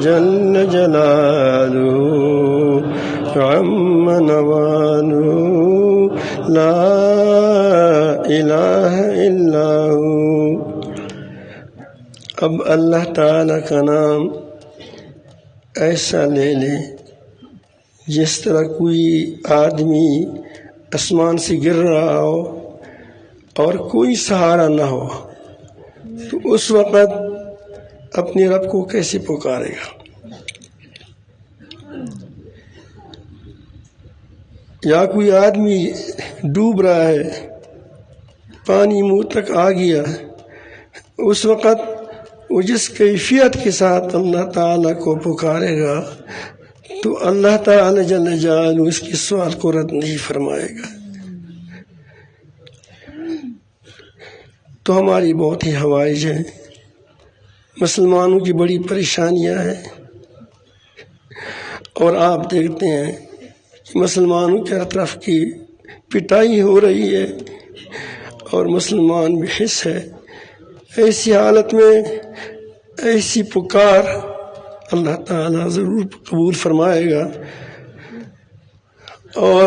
जल्ल जलालुहु अम्मा नवालुहु ला इलाहा इल्ला हु। अब अल्लाह ताला का नाम ऐसा ले ले जिस तरह कोई आदमी आसमान से गिर रहा हो और कोई सहारा न हो, तो उस वक़्त अपने रब को कैसे पुकारेगा। या कोई आदमी डूब रहा है, पानी मुंह तक आ गया, उस वक़्त वो जिस कैफियत के साथ अल्लाह ताला को पुकारेगा तो अल्लाह ताला जल्ल जालू उसके सवाल को रद्द नहीं फरमाएगा। तो हमारी बहुत ही हवाइज है, मुसलमानों की बड़ी परेशानियां हैं। और आप देखते हैं कि मुसलमानों की तरफ की पिटाई हो रही है और मुसलमान भी हिस्स है। ऐसी हालत में ऐसी पुकार अल्लाह ताला ज़रूर कबूल फरमाएगा। और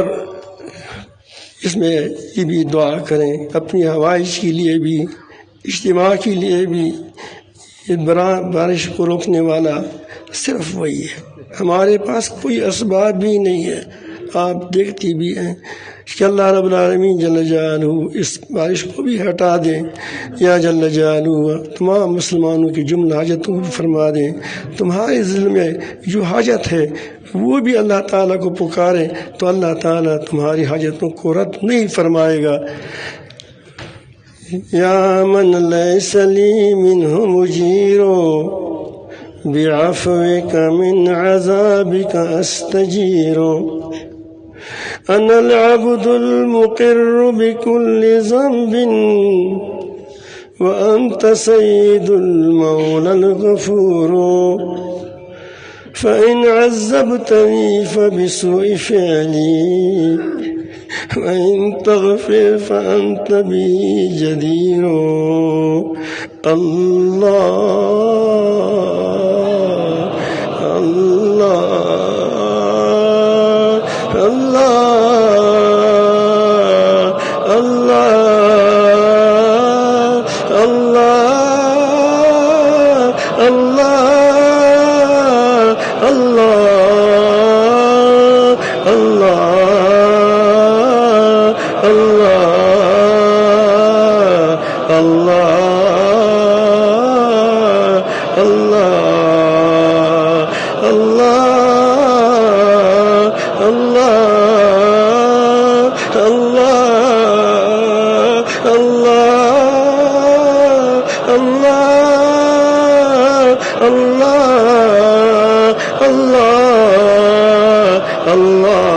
इसमें ये भी दुआ करें अपनी हवाइज के लिए भी, इज्तिमा के लिए भी। ये बारिश को रोकने वाला सिर्फ वही है, हमारे पास कोई असबाब भी नहीं है। आप देखती भी हैं कि अल्लाह रब्बुल आलमीन जल्ल जालहू इस बारिश को भी हटा दें, या जल्ल जालहू तमाम मुसलमानों की जुम्ला हाजतों को फरमा दें। तुम्हारे दिल में जो हाजत है वो भी अल्लाह ताला को पुकारें तो अल्लाह ताला तुम्हारी हाजतों को रद्द नहीं फरमाएगा। या मन लैसा ली मिन्हु मुजीरो बिअफ़्विका मिन अज़ाबिका अस्तजीरो अनल अब्दुल मुक़िर्रु बिकुल्लि ज़ंबिन व अंत सय्यिदुल मौलल गफ़ूरो फ़इन अज़्ज़बतनी फ़बिसुइ फ़िअली व इन तग़फ़िर फ़अंत बी जदीरो। अल्लाह अल्लाह अल्लाह अल्लाह अल्लाह अल्लाह Allah